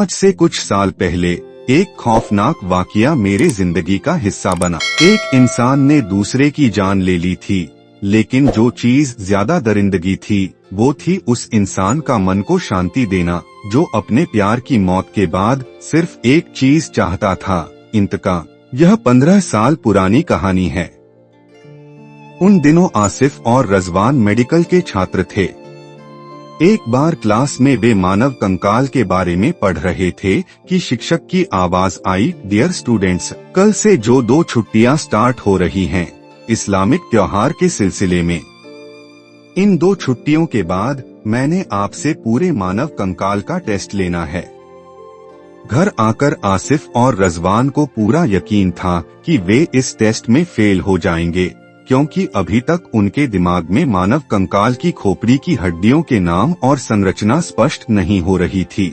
आज से कुछ साल पहले एक खौफनाक वाकया मेरे जिंदगी का हिस्सा बना। एक इंसान ने दूसरे की जान ले ली थी, लेकिन जो चीज ज्यादा दरिंदगी थी वो थी उस इंसान का मन को शांति देना, जो अपने प्यार की मौत के बाद सिर्फ एक चीज चाहता था, इंतकाम। यह 15 साल पुरानी कहानी है। उन दिनों आसिफ और रजवान मेडिकल के छात्र थे। एक बार क्लास में वे मानव कंकाल के बारे में पढ़ रहे थे कि शिक्षक की आवाज आई, डियर स्टूडेंट्स, कल से जो 2 छुट्टियां स्टार्ट हो रही हैं, इस्लामिक त्योहार के सिलसिले में। इन 2 छुट्टियों के बाद मैंने आपसे पूरे मानव कंकाल का टेस्ट लेना है। घर आकर आसिफ और रजवान को पूरा यकीन था कि वे इस टेस्ट में फेल हो जाएंगे, क्योंकि अभी तक उनके दिमाग में मानव कंकाल की खोपड़ी की हड्डियों के नाम और संरचना स्पष्ट नहीं हो रही थी।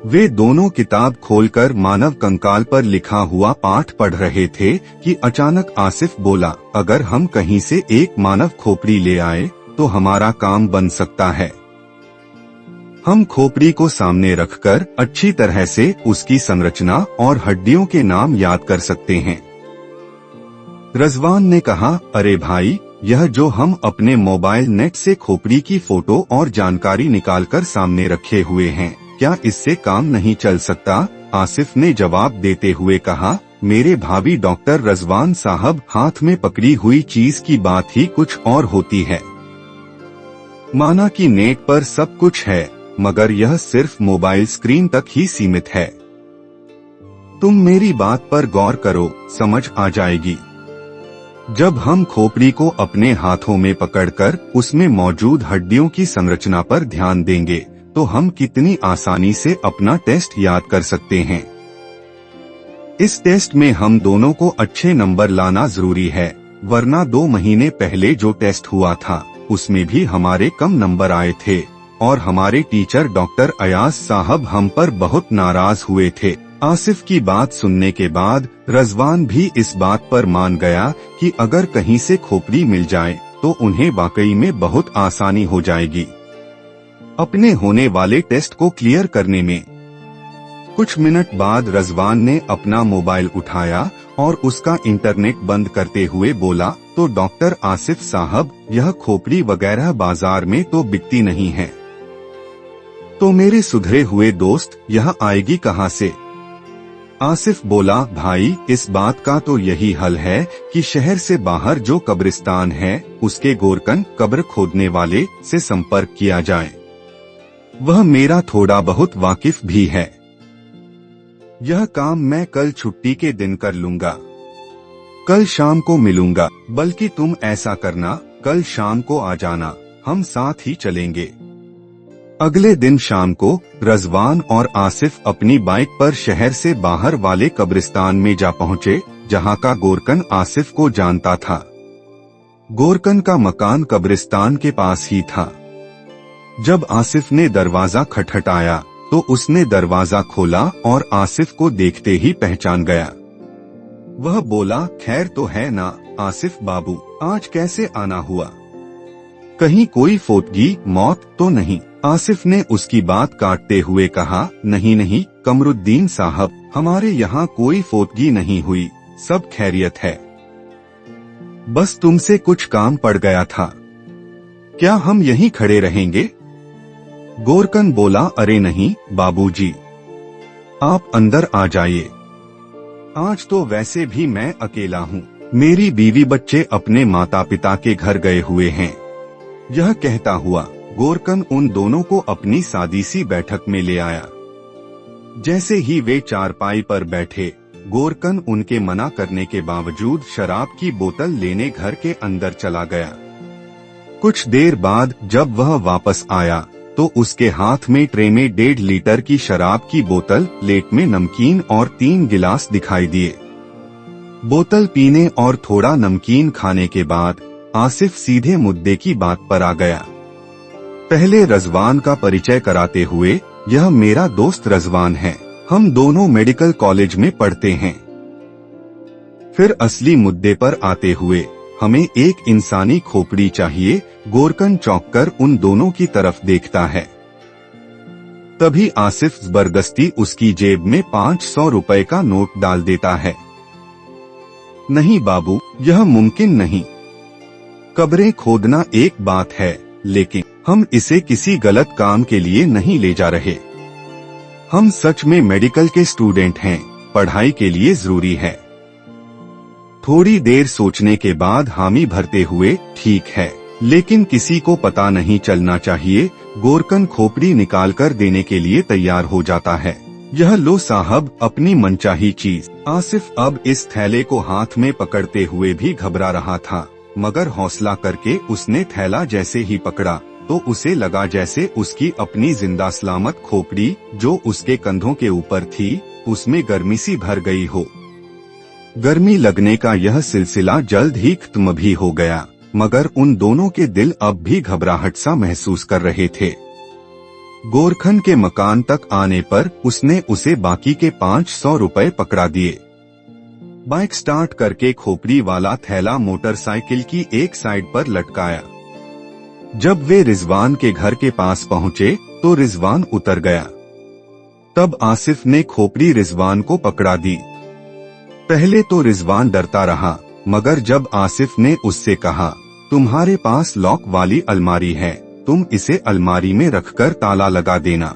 वे दोनों किताब खोलकर मानव कंकाल पर लिखा हुआ पाठ पढ़ रहे थे कि अचानक आसिफ बोला, अगर हम कहीं से एक मानव खोपड़ी ले आए तो हमारा काम बन सकता है। हम खोपड़ी को सामने रखकर अच्छी तरह से उसकी संरचना और हड्डियों के नाम याद कर सकते हैं। रजवान ने कहा, अरे भाई, यह जो हम अपने मोबाइल नेट से खोपड़ी की फोटो और जानकारी निकालकर सामने रखे हुए हैं, क्या इससे काम नहीं चल सकता? आसिफ ने जवाब देते हुए कहा, मेरे भाभी डॉक्टर रजवान साहब, हाथ में पकड़ी हुई चीज की बात ही कुछ और होती है। माना कि नेट पर सब कुछ है, मगर यह सिर्फ मोबाइल स्क्रीन तक ही सीमित है। तुम मेरी बात पर गौर करो, समझ आ जाएगी। जब हम खोपड़ी को अपने हाथों में पकड़कर उसमें मौजूद हड्डियों की संरचना पर ध्यान देंगे तो हम कितनी आसानी से अपना टेस्ट याद कर सकते हैं। इस टेस्ट में हम दोनों को अच्छे नंबर लाना जरूरी है, वरना 2 महीने पहले जो टेस्ट हुआ था उसमें भी हमारे कम नंबर आए थे और हमारे टीचर डॉक्टर अयाज साहब हम पर बहुत नाराज हुए थे। आसिफ की बात सुनने के बाद रजवान भी इस बात पर मान गया कि अगर कहीं से खोपड़ी मिल जाए तो उन्हें वाकई में बहुत आसानी हो जाएगी अपने होने वाले टेस्ट को क्लियर करने में। कुछ मिनट बाद रजवान ने अपना मोबाइल उठाया और उसका इंटरनेट बंद करते हुए बोला, तो डॉक्टर आसिफ साहब, यह खोपड़ी वगैरह बाजार में तो बिकती नहीं है, तो मेरे सुधरे हुए दोस्त यह आएगी कहाँ से? आसिफ बोला, भाई, इस बात का तो यही हल है कि शहर से बाहर जो कब्रिस्तान है उसके गोरकन कब्र खोदने वाले से संपर्क किया जाए। वह मेरा थोड़ा बहुत वाकिफ भी है। यह काम मैं कल छुट्टी के दिन कर लूंगा। कल शाम को मिलूंगा, बल्कि तुम ऐसा करना, कल शाम को आ जाना, हम साथ ही चलेंगे। अगले दिन शाम को रजवान और आसिफ अपनी बाइक पर शहर से बाहर वाले कब्रिस्तान में जा पहुंचे, जहां का गोरकन आसिफ को जानता था। गोरकन का मकान कब्रिस्तान के पास ही था। जब आसिफ ने दरवाजा खटखटाया तो उसने दरवाजा खोला और आसिफ को देखते ही पहचान गया। वह बोला, खैर तो है ना आसिफ बाबू, आज कैसे आना हुआ? कहीं कोई फोतगी मौत तो नहीं? आसिफ ने उसकी बात काटते हुए कहा, नहीं नहीं कमरुद्दीन साहब, हमारे यहाँ कोई फोतगी नहीं हुई, सब खैरियत है। बस तुमसे कुछ काम पड़ गया था। क्या हम यहीं खड़े रहेंगे? गोरकन बोला, अरे नहीं बाबूजी, आप अंदर आ जाइए। आज तो वैसे भी मैं अकेला हूँ, मेरी बीवी बच्चे अपने माता पिता के घर गए हुए हैं। यह कहता हुआ गोरकन उन दोनों को अपनी सादी सी बैठक में ले आया। जैसे ही वे चारपाई पर बैठे, गोरकन उनके मना करने के बावजूद शराब की बोतल लेने घर के अंदर चला गया। कुछ देर बाद जब वह वापस आया तो उसके हाथ में ट्रे में 1.5 लीटर की शराब की बोतल, प्लेट में नमकीन और 3 गिलास दिखाई दिए। बोतल पीने और थोड़ा नमकीन खाने के बाद आसिफ सीधे मुद्दे की बात पर आ गया। पहले रजवान का परिचय कराते हुए, यह मेरा दोस्त रजवान है, हम दोनों मेडिकल कॉलेज में पढ़ते हैं। फिर असली मुद्दे पर आते हुए, हमें एक इंसानी खोपड़ी चाहिए। गोरकन चौंक कर उन दोनों की तरफ देखता है। तभी आसिफ जबरदस्ती उसकी जेब में 500 रुपए का नोट डाल देता है। नहीं बाबू, यह मुमकिन नहीं। कब्रें खोदना एक बात है, लेकिन हम इसे किसी गलत काम के लिए नहीं ले जा रहे। हम सच में मेडिकल के स्टूडेंट हैं, पढ़ाई के लिए जरूरी है। थोड़ी देर सोचने के बाद हामी भरते हुए ठीक है, लेकिन किसी को पता नहीं चलना चाहिए। गोरकन खोपड़ी निकालकर देने के लिए तैयार हो जाता है। यह लो साहब, अपनी मनचाही चीज। आसिफ अब इस थैले को हाथ में पकड़ते हुए भी घबरा रहा था, मगर हौसला करके उसने थैला जैसे ही पकड़ा तो उसे लगा जैसे उसकी अपनी जिंदा सलामत खोपड़ी जो उसके कंधों के ऊपर थी, उसमें गर्मी सी भर गई हो। गर्मी लगने का यह सिलसिला जल्द ही खत्म भी हो गया, मगर उन दोनों के दिल अब भी घबराहट सा महसूस कर रहे थे। गोरखन के मकान तक आने पर उसने उसे बाकी के 500 रुपए पकड़ा दिए। बाइक स्टार्ट करके खोपड़ी वाला थैला मोटरसाइकिल की एक साइड पर लटकाया। जब वे रिजवान के घर के पास पहुंचे तो रिजवान उतर गया। तब आसिफ ने खोपड़ी रिजवान को पकड़ा दी। पहले तो रिजवान डरता रहा, मगर जब आसिफ ने उससे कहा, तुम्हारे पास लॉक वाली अलमारी है, तुम इसे अलमारी में रखकर ताला लगा देना।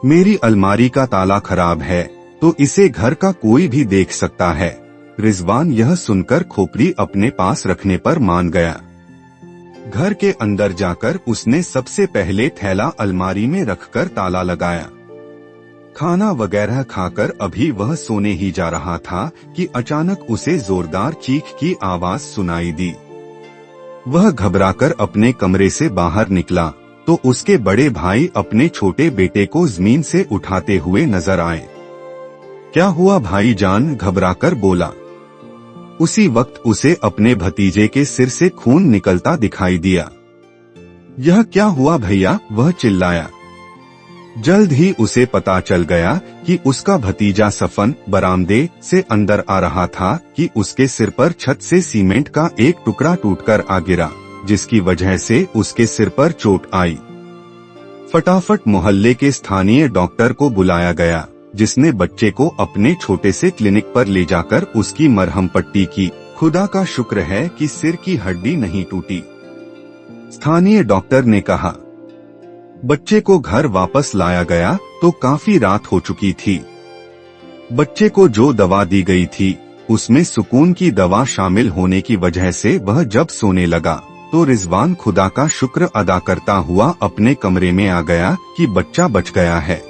मेरी अलमारी का ताला खराब है तो इसे घर का कोई भी देख सकता है। रिजवान यह सुनकर खोपड़ी अपने पास रखने पर मान गया। घर के अंदर जाकर उसने सबसे पहले थैला अलमारी में रखकर ताला लगाया। खाना वगैरह खाकर अभी वह सोने ही जा रहा था कि अचानक उसे जोरदार चीख की आवाज सुनाई दी। वह घबराकर अपने कमरे से बाहर निकला तो उसके बड़े भाई अपने छोटे बेटे को जमीन से उठाते हुए नजर आए। क्या हुआ भाईजान? घबराकर बोला। उसी वक्त उसे अपने भतीजे के सिर से खून निकलता दिखाई दिया। यह क्या हुआ भैया? वह चिल्लाया। जल्द ही उसे पता चल गया कि उसका भतीजा सफन बरामदे से अंदर आ रहा था कि उसके सिर पर छत से सीमेंट का एक टुकड़ा टूटकर आ गिरा, जिसकी वजह से उसके सिर पर चोट आई। फटाफट मोहल्ले के स्थानीय डॉक्टर को बुलाया गया, जिसने बच्चे को अपने छोटे से क्लिनिक पर ले जाकर उसकी मरहम पट्टी की। खुदा का शुक्र है कि सिर की हड्डी नहीं टूटी, स्थानीय डॉक्टर ने कहा। बच्चे को घर वापस लाया गया तो काफी रात हो चुकी थी। बच्चे को जो दवा दी गई थी उसमें सुकून की दवा शामिल होने की वजह से वह जब सोने लगा तो रिजवान खुदा का शुक्र अदा करता हुआ अपने कमरे में आ गया कि बच्चा बच गया है।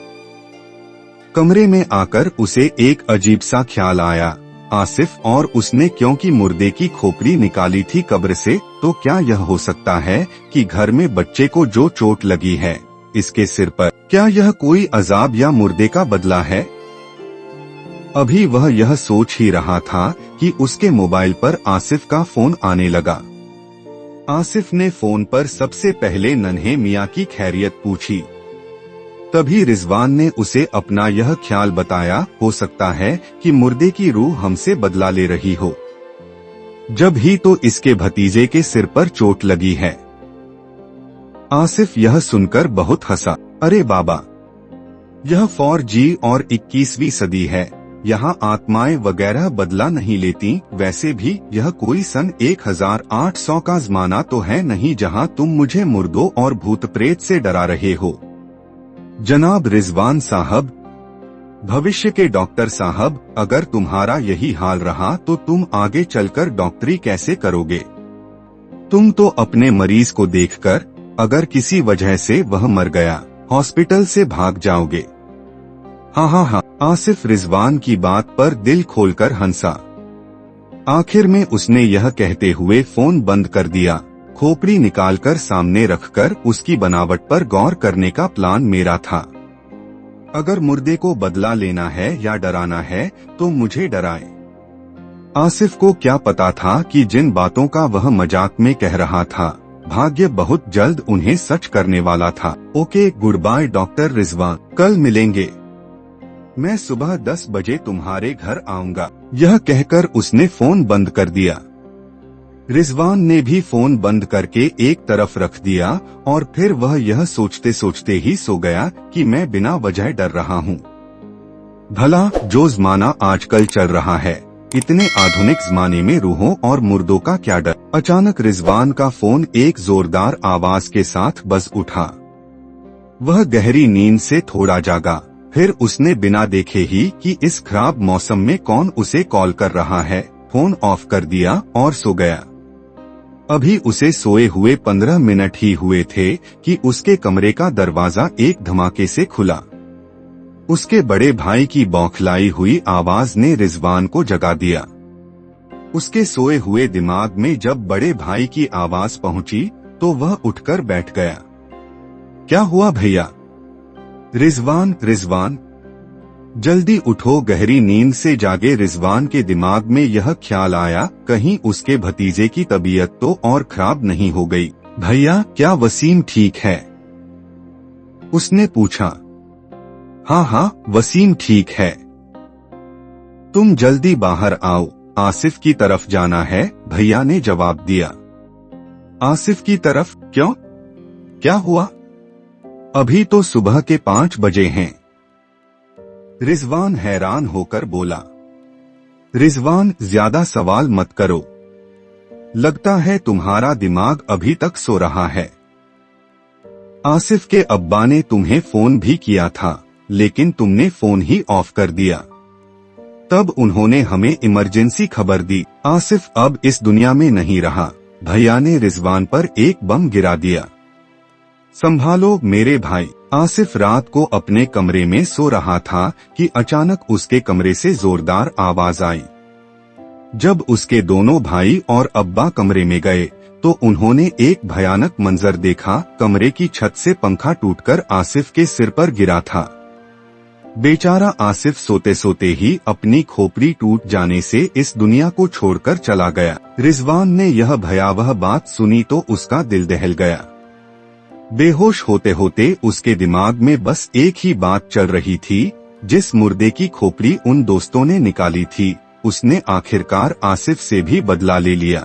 कमरे में आकर उसे एक अजीब सा ख्याल आया। आसिफ और उसने क्योंकि मुर्दे की खोपड़ी निकाली थी कब्र से, तो क्या यह हो सकता है कि घर में बच्चे को जो चोट लगी है इसके सिर पर, क्या यह कोई अजाब या मुर्दे का बदला है? अभी वह यह सोच ही रहा था कि उसके मोबाइल पर आसिफ का फोन आने लगा। आसिफ ने फोन पर सबसे पहले नन्हे मियाँ की खैरियत पूछी। तभी रिजवान ने उसे अपना यह ख्याल बताया, हो सकता है कि मुर्दे की रूह हमसे बदला ले रही हो। जब ही तो इसके भतीजे के सिर पर चोट लगी है। आसिफ यह सुनकर बहुत हंसा। अरे बाबा, यह 4G और 21वीं सदी है, यहाँ आत्माएं वगैरह बदला नहीं लेती। वैसे भी यह कोई सन 1800 का जमाना तो है नहीं जहाँ तुम मुझे मुर्दों और भूत प्रेत से डरा रहे हो। जनाब रिजवान साहब, भविष्य के डॉक्टर साहब, अगर तुम्हारा यही हाल रहा तो तुम आगे चलकर डॉक्टरी कैसे करोगे? तुम तो अपने मरीज को देखकर अगर किसी वजह से वह मर गया, हॉस्पिटल से भाग जाओगे। हाँ, आसिफ रिजवान की बात पर दिल खोलकर हंसा। आखिर में उसने यह कहते हुए फोन बंद कर दिया। खोपड़ी निकालकर सामने रखकर उसकी बनावट पर गौर करने का प्लान मेरा था। अगर मुर्दे को बदला लेना है या डराना है तो मुझे डराए। आसिफ को क्या पता था कि जिन बातों का वह मजाक में कह रहा था, भाग्य बहुत जल्द उन्हें सच करने वाला था। Okay, good by doctor Rizwan, कल मिलेंगे। मैं सुबह 10 बजे तुम्हारे घर आऊंगा। यह कहकर उसने फोन बंद कर दिया। रिजवान ने भी फोन बंद करके एक तरफ रख दिया और फिर वह यह सोचते सोचते ही सो गया कि मैं बिना वजह डर रहा हूँ। भला जो ज़माना आजकल चल रहा है, इतने आधुनिक ज़माने में रूहों और मुर्दों का क्या डर। अचानक रिजवान का फोन एक जोरदार आवाज के साथ बज उठा। वह गहरी नींद से थोड़ा जागा, फिर उसने बिना देखे ही कि इस खराब मौसम में कौन उसे कॉल कर रहा है, फोन ऑफ कर दिया और सो गया। अभी उसे सोए हुए 15 मिनट ही हुए थे कि उसके कमरे का दरवाजा एक धमाके से खुला। उसके बड़े भाई की बौखलाई हुई आवाज ने रिजवान को जगा दिया। उसके सोए हुए दिमाग में जब बड़े भाई की आवाज पहुंची तो वह उठकर बैठ गया। क्या हुआ भैया? रिजवान जल्दी उठो। गहरी नींद से जागे रिजवान के दिमाग में यह ख्याल आया, कहीं उसके भतीजे की तबीयत तो और खराब नहीं हो गई। भैया, क्या वसीम ठीक है? उसने पूछा। हाँ, वसीम ठीक है। तुम जल्दी बाहर आओ, आसिफ की तरफ जाना है, भैया ने जवाब दिया। आसिफ की तरफ? क्यों? क्या हुआ? अभी तो सुबह के 5 बजे हैं। रिजवान हैरान होकर बोला। रिजवान, ज्यादा सवाल मत करो, लगता है तुम्हारा दिमाग अभी तक सो रहा है। आसिफ के अब्बा ने तुम्हें फोन भी किया था, लेकिन तुमने फोन ही ऑफ कर दिया। तब उन्होंने हमें इमरजेंसी खबर दी। आसिफ अब इस दुनिया में नहीं रहा। भैया ने रिजवान पर एक बम गिरा दिया। संभालो मेरे भाई। आसिफ रात को अपने कमरे में सो रहा था कि अचानक उसके कमरे से जोरदार आवाज आई। जब उसके दोनों भाई और अब्बा कमरे में गए तो उन्होंने एक भयानक मंजर देखा। कमरे की छत से पंखा टूटकर आसिफ के सिर पर गिरा था। बेचारा आसिफ सोते सोते ही अपनी खोपड़ी टूट जाने से इस दुनिया को छोड़कर चला गया। रिजवान ने यह भयावह बात सुनी तो उसका दिल दहल गया। बेहोश होते होते उसके दिमाग में बस एक ही बात चल रही थी, जिस मुर्दे की खोपड़ी उन दोस्तों ने निकाली थी, उसने आखिरकार आसिफ से भी बदला ले लिया।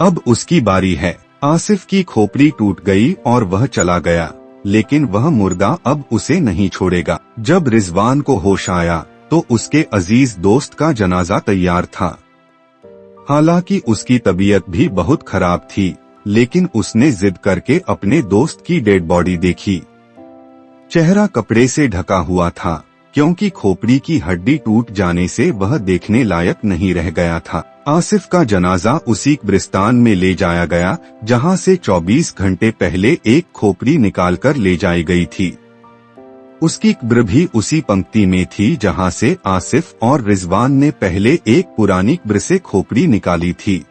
अब उसकी बारी है। आसिफ की खोपड़ी टूट गई और वह चला गया, लेकिन वह मुर्दा अब उसे नहीं छोड़ेगा। जब रिजवान को होश आया तो उसके अजीज दोस्त का जनाजा तैयार था। हालांकि उसकी तबीयत भी बहुत खराब थी, लेकिन उसने जिद करके अपने दोस्त की डेड बॉडी देखी। चेहरा कपड़े से ढका हुआ था, क्योंकि खोपड़ी की हड्डी टूट जाने से वह देखने लायक नहीं रह गया था। आसिफ का जनाजा उसी कब्रिस्तान में ले जाया गया जहां से 24 घंटे पहले एक खोपड़ी निकालकर ले जाई गई थी। उसकी कब्र भी उसी पंक्ति में थी जहां से आसिफ और रिजवान ने पहले एक पुरानी कब्र से खोपड़ी निकाली थी।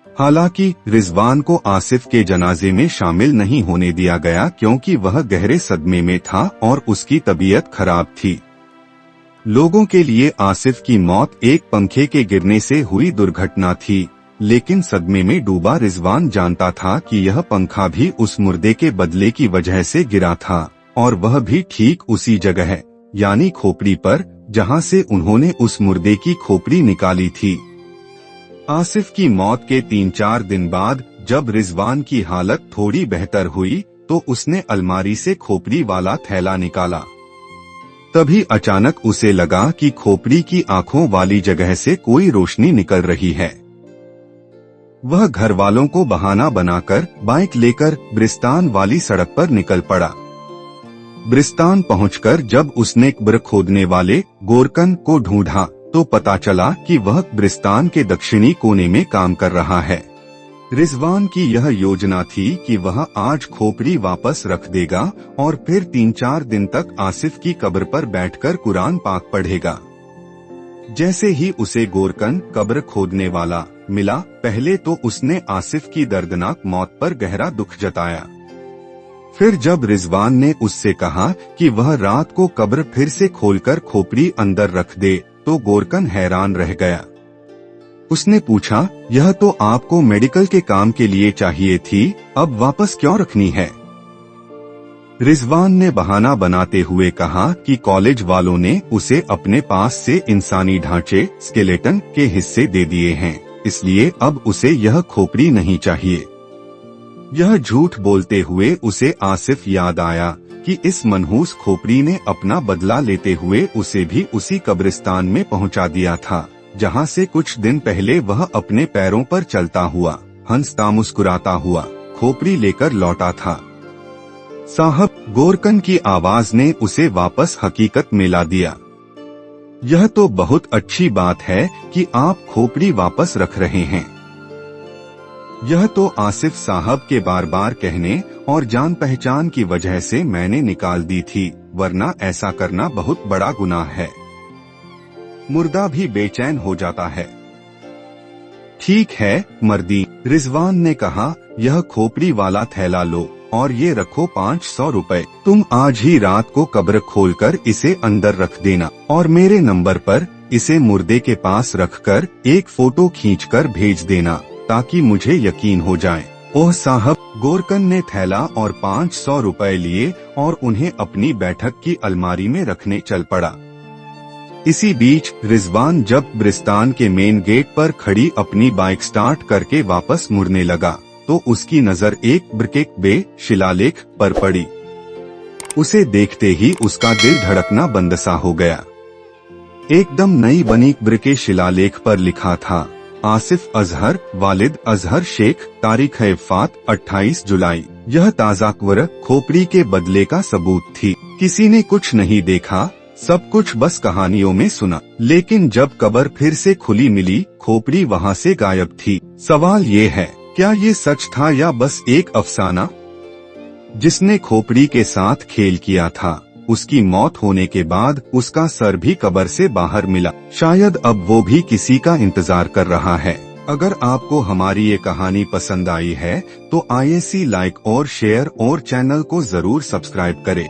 हालांकि रिजवान को आसिफ के जनाजे में शामिल नहीं होने दिया गया, क्योंकि वह गहरे सदमे में था और उसकी तबीयत खराब थी। लोगों के लिए आसिफ की मौत एक पंखे के गिरने से हुई दुर्घटना थी, लेकिन सदमे में डूबा रिजवान जानता था कि यह पंखा भी उस मुर्दे के बदले की वजह से गिरा था, और वह भी ठीक उसी जगह, यानी खोपड़ी पर, जहां से उन्होंने उस मुर्दे की खोपड़ी निकाली थी। आसिफ की मौत के 3-4 दिन बाद जब रिजवान की हालत थोड़ी बेहतर हुई तो उसने अलमारी से खोपड़ी वाला थैला निकाला। तभी अचानक उसे लगा कि खोपड़ी की आंखों वाली जगह से कोई रोशनी निकल रही है। वह घर वालों को बहाना बनाकर बाइक लेकर ब्रिस्तान वाली सड़क पर निकल पड़ा। ब्रिस्तान पहुंचकर जब उसने कब्र खोदने वाले गोरकन को ढूंढा तो पता चला कि वह ब्रिस्तान के दक्षिणी कोने में काम कर रहा है। रिजवान की यह योजना थी कि वह आज खोपड़ी वापस रख देगा और फिर 3-4 दिन तक आसिफ की कब्र पर बैठकर कुरान पाक पढ़ेगा। जैसे ही उसे गोरकन कब्र खोदने वाला मिला, पहले तो उसने आसिफ की दर्दनाक मौत पर गहरा दुख जताया। फिर जब रिजवान ने उससे कहा कि वह रात को कब्र फिर से खोलकर खोपड़ी अंदर रख दे, तो गोरकन हैरान रह गया। उसने पूछा, यह तो आपको मेडिकल के काम के लिए चाहिए थी, अब वापस क्यों रखनी है? रिजवान ने बहाना बनाते हुए कहा कि कॉलेज वालों ने उसे अपने पास से इंसानी ढांचे स्केलेटन के हिस्से दे दिए हैं, इसलिए अब उसे यह खोपड़ी नहीं चाहिए। यह झूठ बोलते हुए उसे आसिफ याद आया कि इस मनहूस खोपड़ी ने अपना बदला लेते हुए उसे भी उसी कब्रिस्तान में पहुंचा दिया था, जहां से कुछ दिन पहले वह अपने पैरों पर चलता हुआ, हंसता मुस्कुराता हुआ खोपड़ी लेकर लौटा था। साहब, गोरकन की आवाज ने उसे वापस हकीकत में ला दिया। यह तो बहुत अच्छी बात है कि आप खोपड़ी वापस रख रहे हैं। यह तो आसिफ साहब के बार बार कहने और जान पहचान की वजह से मैंने निकाल दी थी, वरना ऐसा करना बहुत बड़ा गुनाह है। मुर्दा भी बेचैन हो जाता है। ठीक है मर्दी, रिजवान ने कहा, यह खोपड़ी वाला थैला लो और ये रखो 500 रुपए। तुम आज ही रात को कब्र खोलकर इसे अंदर रख देना और मेरे नंबर पर इसे मुर्दे के पास रखकर एक फोटो खींचकर भेज देना, ताकि मुझे यकीन हो जाए। ओह साहब, गोरकन ने थैला और 500 रुपए लिए और उन्हें अपनी बैठक की अलमारी में रखने चल पड़ा। इसी बीच रिजवान जब ब्रिस्तान के मेन गेट पर खड़ी अपनी बाइक स्टार्ट करके वापस मुड़ने लगा तो उसकी नजर एक ब्रिकेक बे शिलालेख पर पड़ी। उसे देखते ही उसका दिल धड़कना बंद सा हो गया। एकदम नई बनी ब्रिके शिलालेख पर लिखा था, आसिफ अजहर, वालिद अजहर शेख, तारीख वफ़ात 28 जुलाई। यह ताज़ा कब्र खोपड़ी के बदले का सबूत थी। किसी ने कुछ नहीं देखा, सब कुछ बस कहानियों में सुना। लेकिन जब कब्र फिर से खुली मिली, खोपड़ी वहाँ से गायब थी। सवाल ये है, क्या ये सच था या बस एक अफसाना? जिसने खोपड़ी के साथ खेल किया था, उसकी मौत होने के बाद उसका सर भी कब्र से बाहर मिला। शायद अब वो भी किसी का इंतजार कर रहा है। अगर आपको हमारी ये कहानी पसंद आई है तो IAC लाइक और शेयर और चैनल को जरूर सब्सक्राइब करें।